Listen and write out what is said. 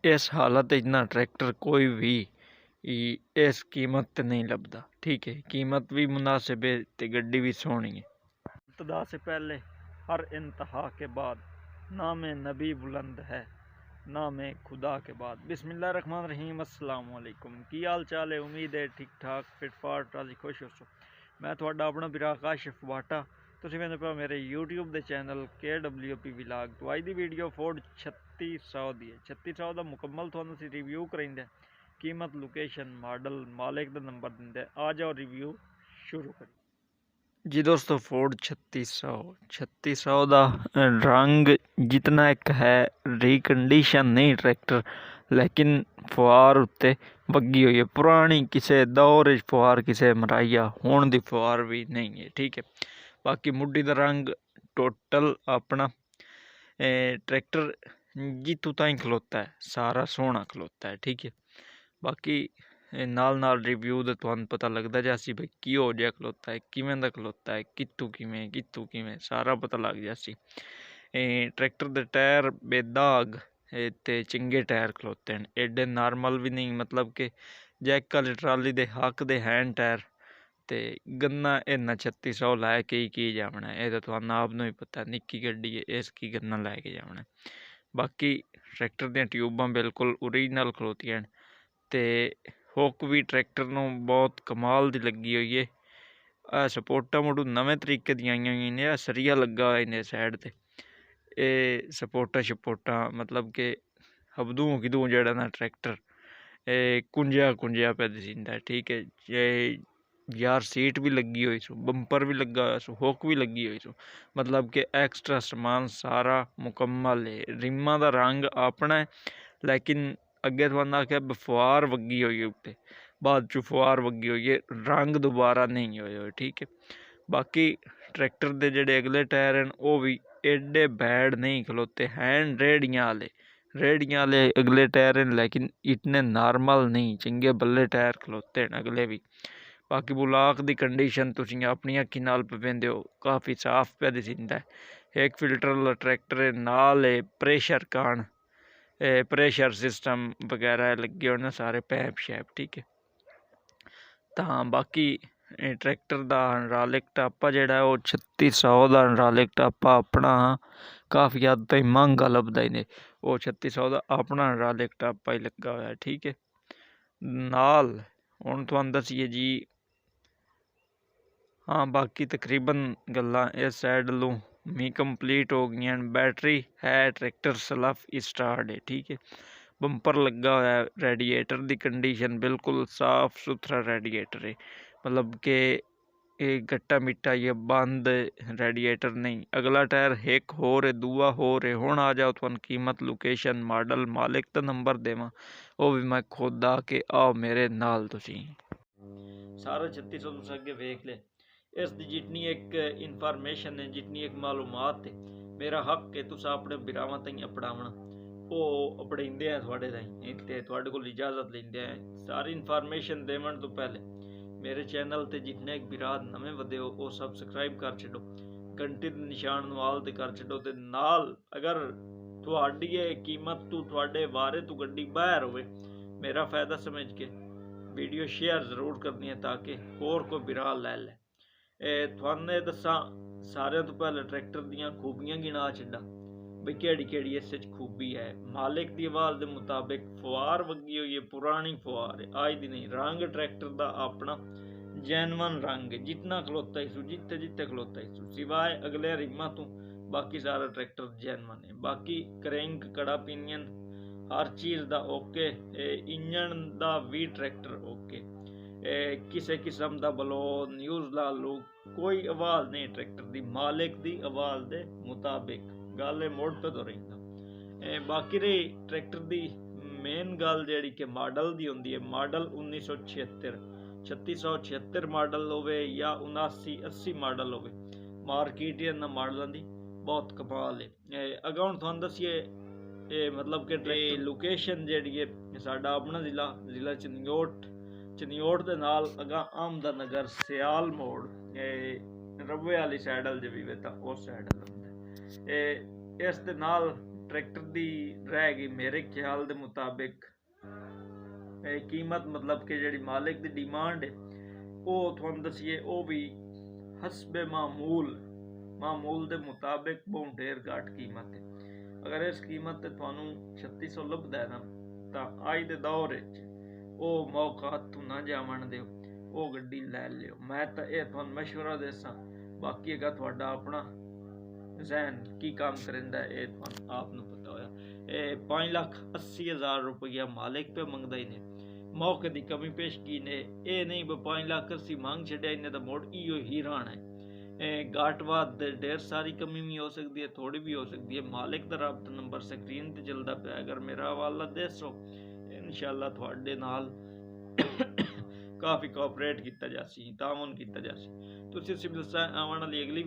इस हालत ना ट्रैक्टर कोई भी इस कीमत ते नहीं लभदा। ठीक है, कीमत भी मुनासिब है ते गड्डी भी सोहनी है। इब्तिदा से पहले हर इंतहा के बाद नाम नबी बुलंद है, नाम खुदा के बाद। बिस्मिल्लाह रहमान रहीम। अस्सलाम वालेकुम। की हाल चाल है? उम्मीद है ठीक ठाक फिट फाट राजी खुश हो। मैं थोड़ा अपना बिरा काशिफ वाटा, ਤੁਸੀਂ ਮੈਨੂੰ ਪਾ ਮੇਰੇ YouTube ਦੇ ਚੈਨਲ KWP ਵਲੌਗ ਤੋਂ। ਅੱਜ ਦੀ ਵੀਡੀਓ ਫੋਰਡ 3600 ਦੀ ਹੈ। 3600 ਦਾ ਮੁਕੰਮਲ ਤੁਹਾਨੂੰ ਅਸੀਂ ਰਿਵਿਊ ਕਰਾਂਗੇ। कीमत, लोकेशन, मॉडल, मालिक का नंबर देंगे। आ जाओ रिव्यू शुरू करें जी दोस्तों। फोर्ड 3600 का रंग जितना एक है रिकंडीशन नहीं ट्रैक्टर, लेकिन फुआर उत्ते वगी हुई है। पुरानी किसी दौर फुआर किसी मराइया होने की फुआर भी नहीं है। ठीक है, बाकी मुड्डी का रंग टोटल अपना ट्रैक्टर जितों ताई खलोता है सारा सोहना खलोता है। ठीक है, बाकी नाल रिव्यू का तुहानू पता लगता जासी भाई की हो जिहा खलोता है, किवें दा खलोता है, कितों किवें सारा पता लग जासी। ट्रैक्टर दे टायर बेदाग ते चंगे टायर खलोते हैं, एडे नॉर्मल भी नहीं, मतलब कि जैक वाली ट्राली दे हक दे हैंड टायर। ते गन्ना इन्ना 3600 लैके की जाना है, तो तुहानू आप ही पता, निक्की गड्डी है, इसकी गन्ना लैके जाना है। बाकी ट्रैक्टर दी ट्यूबां बिल्कुल ओरिजिनल खलोतियां हैं ते हुक भी ट्रैक्टर नूं बहुत कमाल दी लगी हुई है। सपोर्टां मुड़ू नवें तरीके दी आईयां होईयां ने। सरिया लगा हुआ इन्हें साइड ते, सपोर्टां मतलब कि हबदू हिदू जेड़ा ना ट्रैक्टर कुंजिया पे दिसींदा है। ठीक है यार, सीट भी लगी हुई सू, बंपर भी लगा हुआ सू, हुक भी लगी हुई सू, मतलब कि एक्स्ट्रा समान सारा मुकम्मल है। रिम्मा दा रंग अपना है, लेकिन अगे तुहानू आख्या फुआर वगी हुई है उत्ते, बाद चू फुआर वगी हुई है, रंग दोबारा नहीं होए। ठीक है, बाकी ट्रैक्टर के जेडे अगले टायर हैं वो भी एडे बैड नहीं खलोते हैं। रेहड़ियां वाले अगले टायर हैं, लेकिन इतने नॉर्मल नहीं, चंगे बल्ले टायर खलोते हैं अगले भी। बाकी बुलाक की कंडीशन तुसीं अपनी अखी नाल पवेंदे हो, काफ़ी साफ पे दिसींदा है। एक फिल्टर वाला ट्रैक्टर है, नाल है प्रेशर कान, प्रेशर सिस्टम वगैरह लगे हुए ने सारे पैप शैप। ठीक है, तो बाकी ट्रैक्टर का हाइड्रोलिक टापा जोड़ा है वो 3600 का हाइड्रोलिक टापा अपना काफ़ी हद तक महंगा लभदा ही ने। वो 3600 का अपना हाइड्रोलिक टापा ही लगा हुआ है। ठीक है, नाल हुण तुहानू दसीए जी। हाँ, बाकी तकरीबन गल्लां इस साइड लूँ मी कंप्लीट हो गई। बैटरी है ट्रैक्टर सलफ स्टार्ट है। ठीक है, बंपर लगा हुआ है, रेडिएटर की कंडीशन बिल्कुल साफ सुथरा रेडिएटर है, मतलब कि एक गट्टा मिट्टा ये बंद रेडिएटर नहीं। अगला टायर एक होर है, दूआ होर है। हुण आ जाओ तुहानू कीमत, लोकेशन, मॉडल, मालिक का नंबर देवां, वो भी मैं खुद आके आओ मेरे नाल। तुसीं सारा 3600 तुसीं अगे वेख ले। इस दी जितनी एक इन्फॉर्मेशन है, जितनी एक मालूमात है, मेरा हक है तुस अपने बिरावां ताईं अपनावना, वो अपड़ाइंदे हैं थोड़े ताईं ते थोड़े कोल इजाजत लेंदे हैं। सारी इन्फॉर्मेशन देवन तो पहले मेरे चैनल ते जितने एक बिराद नवें वधे हो वो सब्सक्राइब कर छड्डो, घंटी दे निशान नूं आल ते कर छड्डो, ते नाल अगर तुहाडी कीमत तू तुहाडे वारे तू गड्डी बाहर होवे, मेरा फायदा समझ के वीडियो शेयर जरूर करनी है ताकि होर कोई बिरा लै लै। तुहानू दसा सारे तो पहले ट्रैक्टर दियां खूबियां गिना छड्डा बई केड़ी इस खूबी है। मालिक की आवाज़ के मुताबिक फुआर वगी हुई है, पुरानी फुआर है, आज दी नहीं। रंग ट्रैक्टर का अपना जैनवन रंग है, जितना खलोता ही सू, जिथे जिथे खलोता ही सू, सिवाय अगले रिमा तो बाकी सारा ट्रैक्टर जैनवन है। बाकी क्रैंक, कड़ा पिनियन, हर चीज़ का ओके। इंजन का भी ट्रैक्टर ओके, किसी किस्म का बलो न्यूज़ ला लो, कोई आवाज़ नहीं ट्रैक्टर की, मालिक की आवाज़ के मुताबिक। गल मोड़ पे तो रही। बाकी रही ट्रैक्टर की मेन गल जी कि मॉडल की होंगी है। मॉडल 1976, 3676 मॉडल हो या 7980 मॉडल हो, मार्केट इन्होंने मॉडलों की बहुत कमाल है। अगर हम तुहानू दसीए मतलब कि लोकेशन जी है साडा अपना जिला चनियोट के नाल अगा आमदा नगर, सियाल मोड़, रवे वाली साइड वाल जी भी तो उस साइड लगता। इस दे नाल ट्रैक्टर दी रह गई मेरे ख्याल दे मुताबिक कीमत, मतलब कि जी मालिक की डिमांड है वो थोड़ा दसीए वो भी हसबे मामूल के मुताबिक बहुत ढेर घट कीमत है। अगर इस कीमत से थानू 3600 लभदा है ना तो अज के दौर वो मौका हथों ना जावन दो, वो गड्डी लै लियो। मैं तो यह थानू मशवरा देसा, बाकी अगर थोड़ा अपना जहन की काम करेंदा है थानू आप नू पता होया। 5,80,000 रुपया मालिक पे मंगदा ही ने, मौके की कमी पेश की ने, ये नहीं 5,80,000 मांग छड्या इन्हें तो मुड़ इो ही रहना है। घाट वाद ढेर सारी कमी भी हो सकती है, थोड़ी भी हो सकती है। मालिक का रब्ता नंबर स्क्रीन पर चलता पाया, अगर मेरा हवाला दसो इंशाअल्लाह थोड़े नाल काफ़ी कोऑपरेट किया जासी, तावन किया जासी। तुसीं सिविल आने वाली अगली